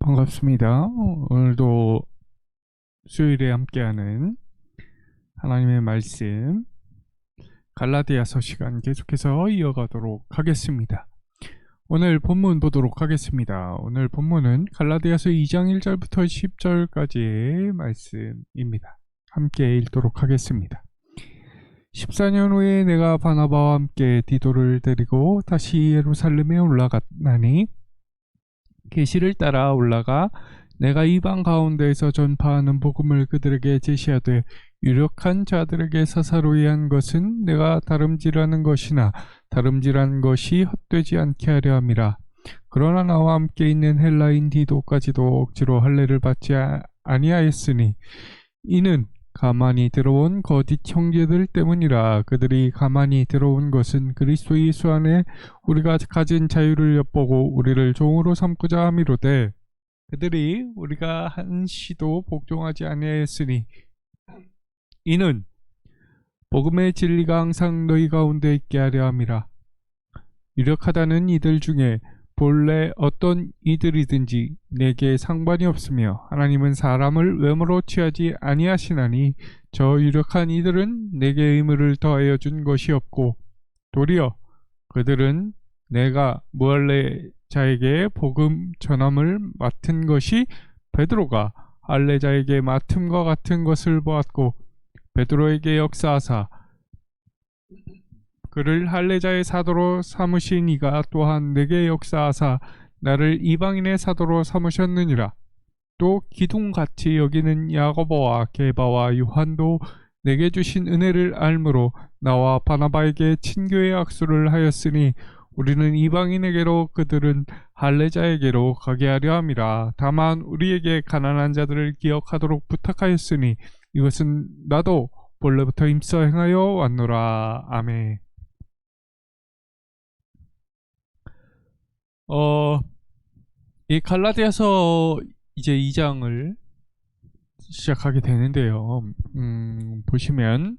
반갑습니다. 오늘도 수요일에 함께하는 하나님의 말씀 갈라디아서 시간 계속해서 이어가도록 하겠습니다. 오늘 본문 보도록 하겠습니다. 오늘 본문은 갈라디아서 2장 1절부터 10절까지의 말씀입니다. 함께 읽도록 하겠습니다. 14년 후에 내가 바나바와 함께 디도를 데리고 다시 예루살렘에 올라갔나니 계시를 따라 올라가 내가 이방 가운데에서 전파하는 복음을 그들에게 제시하되 유력한 자들에게 사사로이 한 것은 내가 다름질하는 것이나 다름질한 것이 헛되지 않게 하려 함이라. 그러나 나와 함께 있는 헬라인 디도까지도 억지로 할례를 받지 아니하였으니 이는 가만히 들어온 거짓 형제들 때문이라. 그들이 가만히 들어온 것은 그리스도 예수 안에 우리가 가진 자유를 엿보고 우리를 종으로 삼고자 함이로되 그들이 우리가 한시도 복종하지 아니하였으니 이는 복음의 진리가 항상 너희 가운데 있게 하려 함이라. 유력하다는 이들 중에 본래 어떤 이들이든지 내게 상관이 없으며 하나님은 사람을 외모로 취하지 아니하시나니 저 유력한 이들은 내게 의무를 더하여 준 것이 없고 도리어 그들은 내가 무할례자에게 복음 전함을 맡은 것이 베드로가 할례자에게 맡음과 같은 것을 보았고 베드로에게 역사하사 그를 할례자의 사도로 삼으신 이가 또한 내게 역사하사 나를 이방인의 사도로 삼으셨느니라. 또 기둥같이 여기는 야고보와 게바와 요한도 내게 주신 은혜를 알므로 나와 바나바에게 친교의 악수를 하였으니 우리는 이방인에게로 그들은 할례자에게로 가게 하려 함이라. 다만 우리에게 가난한 자들을 기억하도록 부탁하였으니 이것은 나도 본래부터 힘써 행하여 왔노라. 아멘. 이 갈라디아서 이제 2장을 시작하게 되는데요. 보시면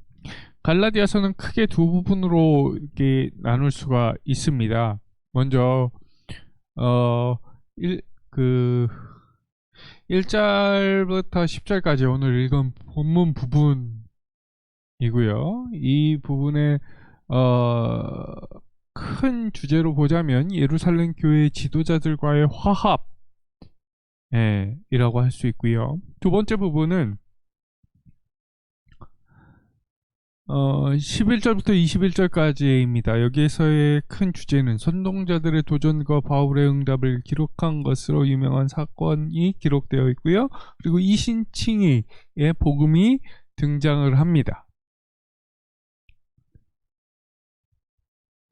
갈라디아서는 크게 두 부분으로 이렇게 나눌 수가 있습니다. 먼저 1절부터 10절까지 오늘 읽은 본문 부분이고요. 이 부분에 큰 주제로 보자면 예루살렘 교회 지도자들과의 화합 이라고 할 수 있고요. 두 번째 부분은 11절부터 21절까지입니다. 여기에서의 큰 주제는 선동자들의 도전과 바울의 응답을 기록한 것으로 유명한 사건이 기록되어 있고요. 그리고 이신칭의의 복음이 등장을 합니다.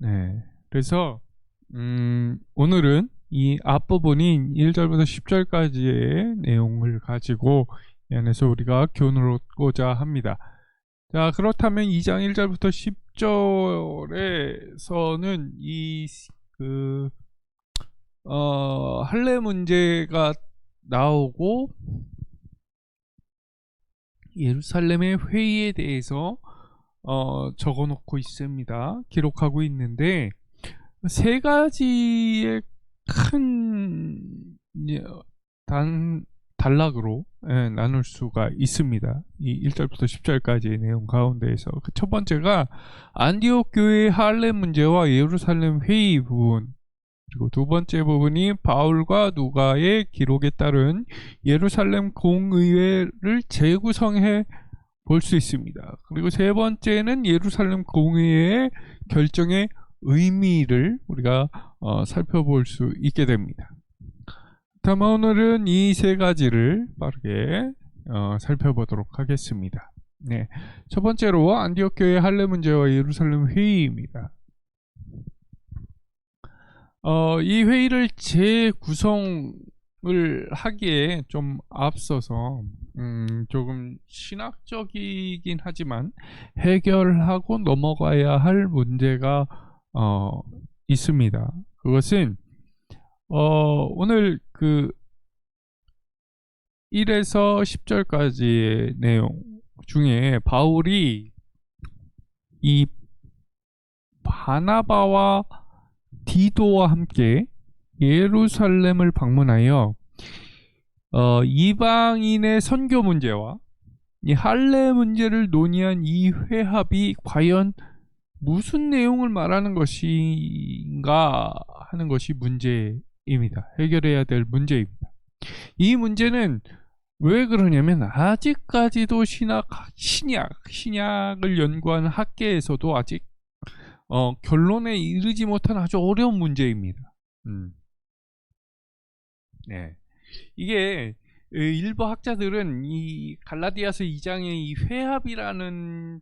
네, 그래서 오늘은 이 앞부분인 1절부터 10절까지의 내용을 가지고 이 안에서 우리가 교훈을 얻고자 합니다. 자, 그렇다면 2장 1절부터 10절에서는 이 할례 문제가 나오고 예루살렘의 회의에 대해서 적어놓고 있습니다. 기록하고 있는데 세 가지의 큰 단락으로 나눌 수가 있습니다. 이 1절부터 10절까지의 내용 가운데에서 그 첫 번째가 안디옥 교회의 할례 문제와 예루살렘 회의 부분, 그리고 두 번째 부분이 바울과 누가의 기록에 따른 예루살렘 공의회를 재구성해 볼 수 있습니다. 그리고 세 번째는 예루살렘 공의회의 결정의 의미를 우리가 살펴볼 수 있게 됩니다. 다음 오늘은 이 세 가지를 빠르게 살펴보도록 하겠습니다. 네, 첫 번째로 안디옥 교회 할례 문제와 예루살렘 회의입니다. 이 회의를 재구성을 하기에 좀 앞서서 조금 신학적이긴 하지만 해결하고 넘어가야 할 문제가 있습니다. 그것은 오늘 1에서 10절까지의 내용 중에 바울이 이 바나바와 디도와 함께 예루살렘을 방문하여 이방인의 선교 문제와 이 할례 문제를 논의한 이 회합이 과연 무슨 내용을 말하는 것인가 하는 것이 문제입니다. 해결해야 될 문제입니다. 이 문제는 왜 그러냐면 아직까지도 신약을 연구하는 학계에서도 아직 결론에 이르지 못한 아주 어려운 문제입니다. 네. 이게 일부 학자들은 이 갈라디아서 2장의 이 회합이라는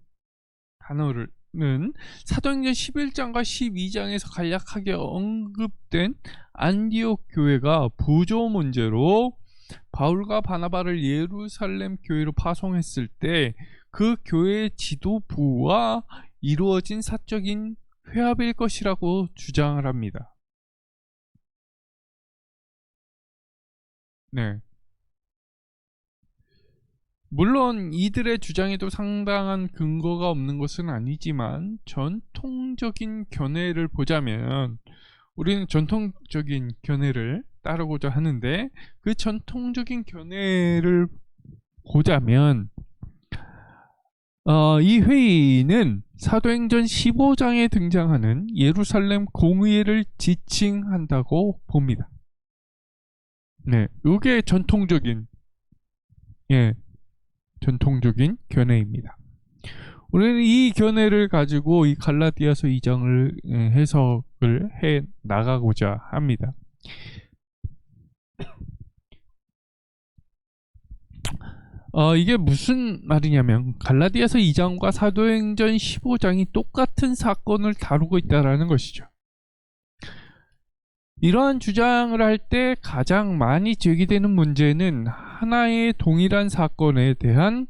단어는 사도행전 11장과 12장에서 간략하게 언급된 안디옥 교회가 부조 문제로 바울과 바나바를 예루살렘 교회로 파송했을 때 그 교회 지도부와 이루어진 사적인 회합일 것이라고 주장을 합니다. 네. 물론 이들의 주장에도 상당한 근거가 없는 것은 아니지만 전통적인 견해를 보자면 우리는 전통적인 견해를 따르고자 하는데 그 전통적인 견해를 보자면 이 회의는 사도행전 15장에 등장하는 예루살렘 공의회를 지칭한다고 봅니다. 네, 이게 전통적인 견해입니다. 우리는 이 견해를 가지고 이 갈라디아서 2장을 해석을 해 나가고자 합니다. 이게 무슨 말이냐면 갈라디아서 2장과 사도행전 15장이 똑같은 사건을 다루고 있다는 것이죠. 이러한 주장을 할 때 가장 많이 제기되는 문제는 하나의 동일한 사건에 대한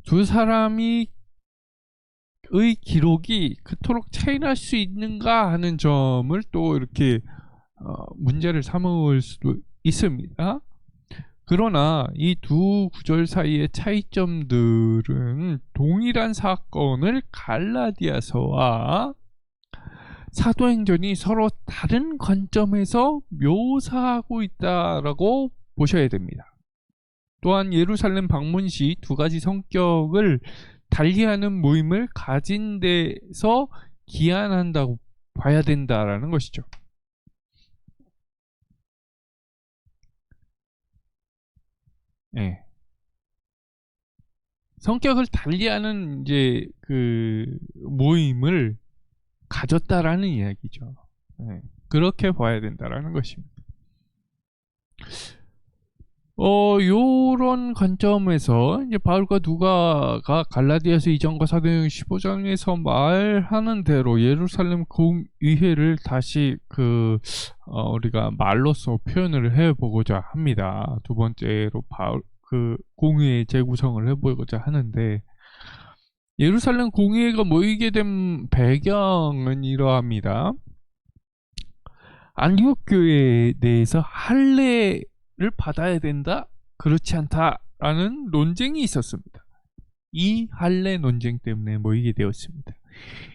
두 사람이 의 기록이 그토록 차이날 수 있는가 하는 점을 또 이렇게 문제를 삼을 수도 있습니다. 그러나 이 두 구절 사이의 차이점들은 동일한 사건을 갈라디아서와 사도행전이 서로 다른 관점에서 묘사하고 있다라고 보셔야 됩니다. 또한 예루살렘 방문 시 두 가지 성격을 달리하는 모임을 가진 데서 기한한다고 봐야 된다라는 것이죠. 네. 성격을 달리하는 이제 그 모임을 가졌다라는 이야기죠. 네. 그렇게 봐야 된다라는 것입니다. 요런 관점에서 이제 바울과 누가가 갈라디아서 2장과 사도행전 15장에서 말하는 대로 예루살렘 공의회를 다시 우리가 말로써 표현을 해보고자 합니다. 두 번째로 바울 공의회 재구성을 해보고자 하는데 예루살렘 공의회가 모이게 된 배경은 이러합니다. 안디옥 교회에 대해서 할례를 받아야 된다? 그렇지 않다라는 논쟁이 있었습니다. 이 할례 논쟁 때문에 모이게 되었습니다.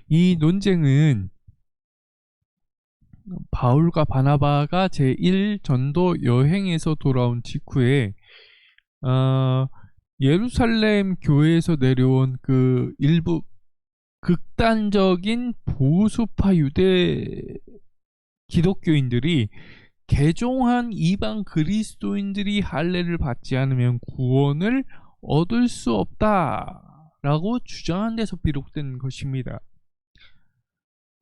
이 논쟁은 바울과 바나바가 제1전도 여행에서 돌아온 직후에 예루살렘 교회에서 내려온 그 일부 극단적인 보수파 유대 기독교인들이 개종한 이방 그리스도인들이 할례를 받지 않으면 구원을 얻을 수 없다라고 주장한 데서 비롯된 것입니다.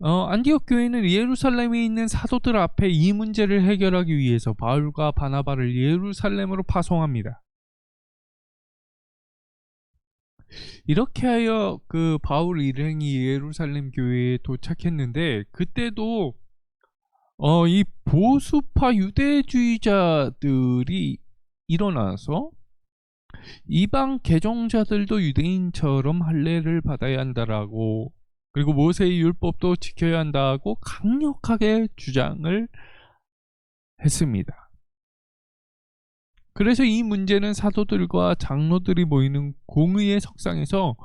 안디옥 교회는 예루살렘에 있는 사도들 앞에 이 문제를 해결하기 위해서 바울과 바나바를 예루살렘으로 파송합니다. 이렇게 하여 그 바울 일행이 예루살렘 교회에 도착했는데 그때도 이 보수파 유대주의자들이 일어나서 이방 개종자들도 유대인처럼 할례를 받아야 한다라고 그리고 모세의 율법도 지켜야 한다고 강력하게 주장을 했습니다. 그래서 이 문제는 사도들과 장로들이 모이는 공의의 석상에서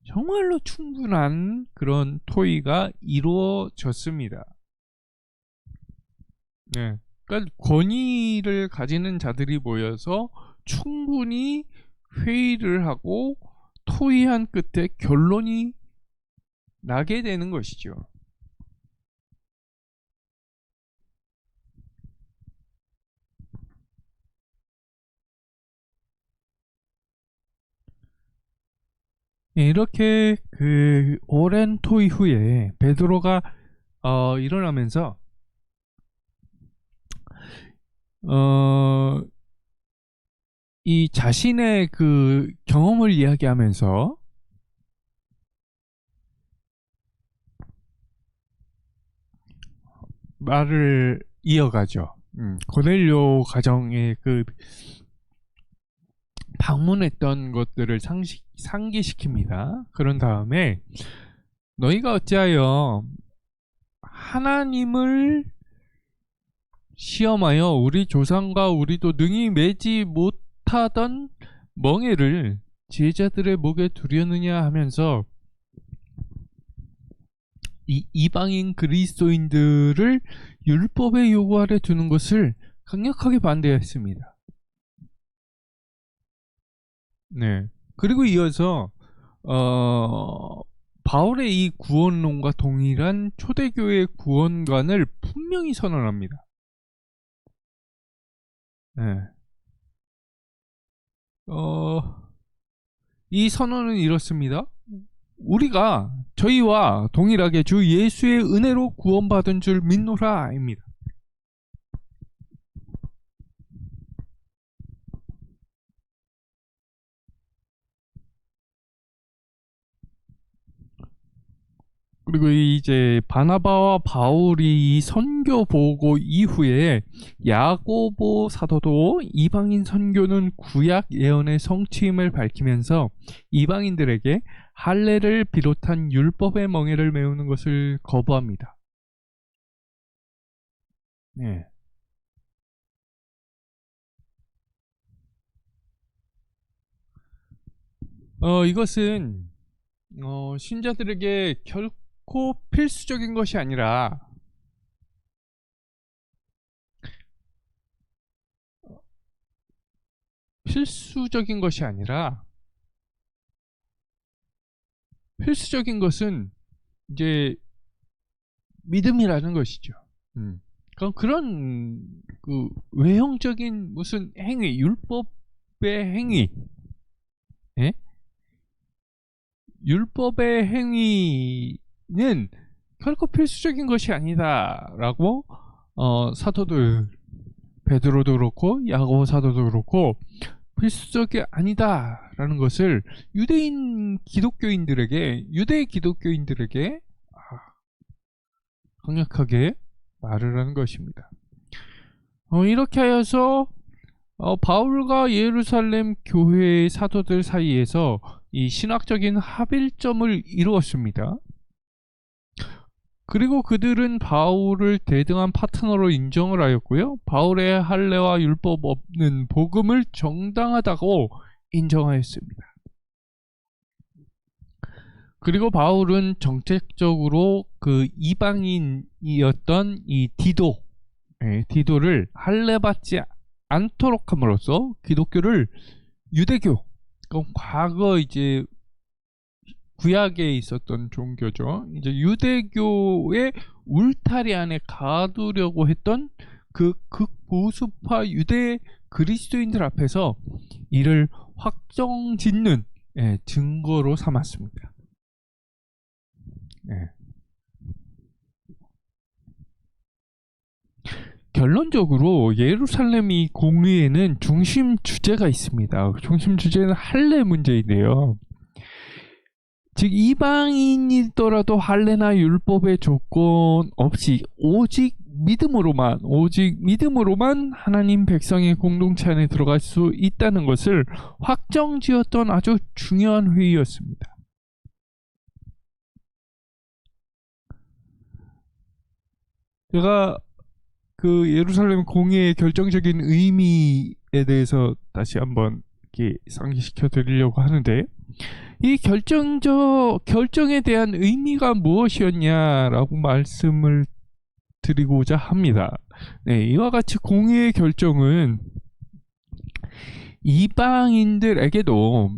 정말로 충분한 그런 토의가 이루어졌습니다. 네. 그러니까 권위를 가지는 자들이 모여서 충분히 회의를 하고 토의한 끝에 결론이 나게 되는 것이죠. 이렇게 그 오랜 토의 후에 베드로가 일어나면서 어, 이 자신의 그 경험을 이야기하면서 말을 이어가죠. 고넬료 가정에 그 방문했던 것들을 상기시킵니다. 그런 다음에 너희가 어찌하여 하나님을 시험하여 우리 조상과 우리도 능히 매지 못하던 멍에를 제자들의 목에 두려느냐 하면서 이 이방인 그리스도인들을 율법의 요구 아래 두는 것을 강력하게 반대했습니다. 네. 그리고 이어서 바울의 이 구원론과 동일한 초대교회 구원관을 분명히 선언합니다. 네. 이 선언은 이렇습니다. 우리가 저희와 동일하게 주 예수의 은혜로 구원받은 줄 믿노라입니다. 그리고 이제 바나바와 바울이 이 선교 보고 이후에 야고보 사도도 이방인 선교는 구약 예언의 성취임을 밝히면서 이방인들에게 할례를 비롯한 율법의 멍에를 메우는 것을 거부합니다. 네. 이것은 신자들에게 결코 필수적인 것이 아니라 필수적인 것이 아니라 필수적인 것은 이제 믿음이라는 것이죠. 그럼 그런 그 외형적인 무슨 행위, 율법의 행위, 예? 율법의 행위는 결코 필수적인 것이 아니다라고 사도들 베드로도 그렇고 야고보 사도도 그렇고 필수적이 아니다라는 것을 유대 기독교인들에게 강력하게 말을 하는 것입니다. 이렇게 하여서 바울과 예루살렘 교회의 사도들 사이에서 이 신학적인 합일점을 이루었습니다. 그리고 그들은 바울을 대등한 파트너로 인정을 하였고요. 바울의 할례와 율법 없는 복음을 정당하다고 인정하였습니다. 그리고 바울은 정책적으로 그 이방인이었던 이 디도를 할례받지 않도록 함으로써 기독교를 유대교, 그럼 과거 이제 구약에 있었던 종교죠. 이제 유대교의 울타리 안에 가두려고 했던 그 극보수파 유대 그리스도인들 앞에서 이를 확정짓는 증거로 삼았습니다. 결론적으로 예루살렘이 공의에는 중심 주제가 있습니다. 중심 주제는 할례 문제인데요. 즉 이방인이더라도 할례나 율법의 조건 없이 오직 믿음으로만 하나님 백성의 공동체 안에 들어갈 수 있다는 것을 확정지었던 아주 중요한 회의였습니다. 제가 그 예루살렘 공의의 결정적인 의미에 대해서 다시 한번 이렇게 상기시켜 드리려고 하는데, 이 결정에 대한 의미가 무엇이었냐라고 말씀을 드리고자 합니다. 네, 이와 같이 공의의 결정은 이방인들에게도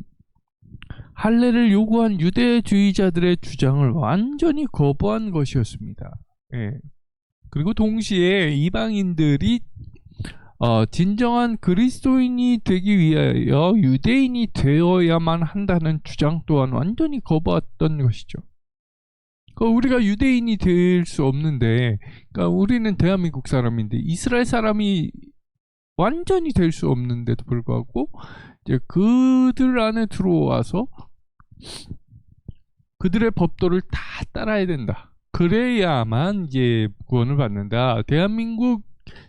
할례를 요구한 유대주의자들의 주장을 완전히 거부한 것이었습니다. 예. 그리고 동시에 이방인들이 진정한 그리스도인이 되기 위하여 유대인이 되어야만 한다는 주장 또한 완전히 거부했던 것이죠. 그러니까 우리가 유대인이 될 수 없는데, 그러니까 우리는 대한민국 사람인데 이스라엘 사람이 완전히 될 수 없는데도 불구하고 이제 그들 안에 들어와서 그들의 법도를 다 따라야 된다. 그래야만 이제 구원을 받는다. 대한민국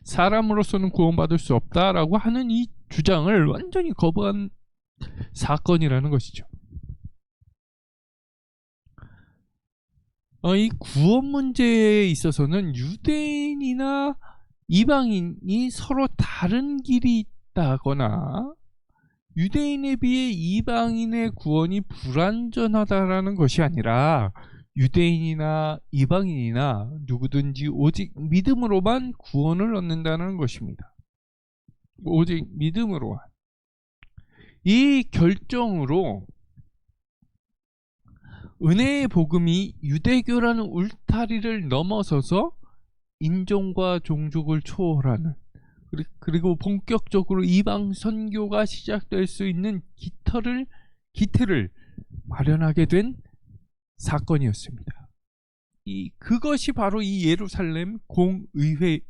사람으로서는 구원받을 수 없다라고 하는 이 주장을 완전히 거부한 사건이라는 것이죠. 이 구원 문제에 있어서는 유대인이나 이방인이 서로 다른 길이 있다거나 유대인에 비해 이방인의 구원이 불완전하다라는 것이 아니라 유대인이나 이방인이나 누구든지 오직 믿음으로만 구원을 얻는다는 것입니다. 오직 믿음으로만. 이 결정으로 은혜의 복음이 유대교라는 울타리를 넘어서서 인종과 종족을 초월하는, 그리고 본격적으로 이방 선교가 시작될 수 있는 기틀을 마련하게 된 사건이었습니다. 그것이 바로 이 예루살렘 공의회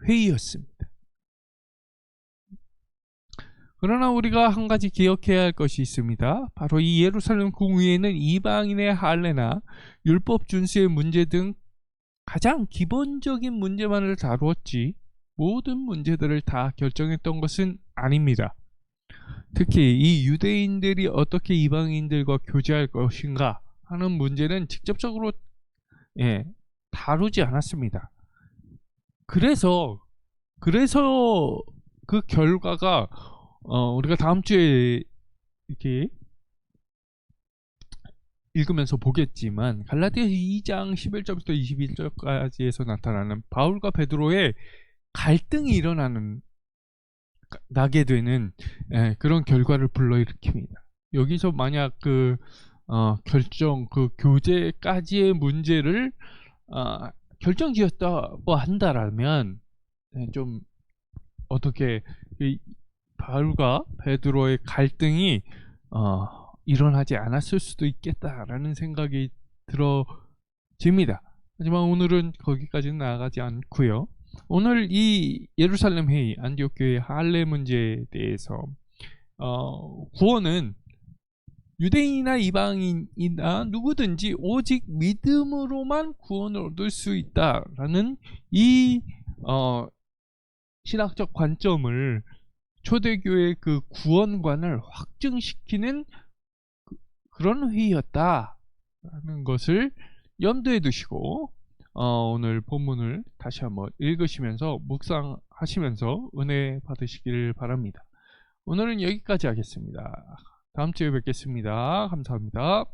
회의였습니다. 그러나 우리가 한 가지 기억해야 할 것이 있습니다. 바로 이 예루살렘 공의회는 이방인의 할례나 율법 준수의 문제 등 가장 기본적인 문제만을 다루었지 모든 문제들을 다 결정했던 것은 아닙니다. 특히 이 유대인들이 어떻게 이방인들과 교제할 것인가 하는 문제는 직접적으로 다루지 않았습니다. 그래서 그 결과가 우리가 다음 주에 이렇게 읽으면서 보겠지만 갈라디아서 2장 11절부터 21절까지에서 나타나는 바울과 베드로의 갈등이 나게 되는 그런 결과를 불러일으킵니다. 여기서 만약 그 교제까지의 문제를 결정지었다고 한다라면 좀 어떻게 바울과 베드로의 갈등이 일어나지 않았을 수도 있겠다라는 생각이 들어집니다. 하지만 오늘은 거기까지는 나아가지 않고요. 오늘 이 예루살렘 회의, 안디옥 교회 할례 문제에 대해서 구원은 유대인이나 이방인이나 누구든지 오직 믿음으로만 구원을 얻을 수 있다라는 이 신학적 관점을 초대교회의 그 구원관을 확증시키는 그런 회의였다라는 것을 염두에 두시고 오늘 본문을 다시 한번 읽으시면서 묵상하시면서 은혜 받으시기를 바랍니다. 오늘은 여기까지 하겠습니다. 다음 주에 뵙겠습니다. 감사합니다.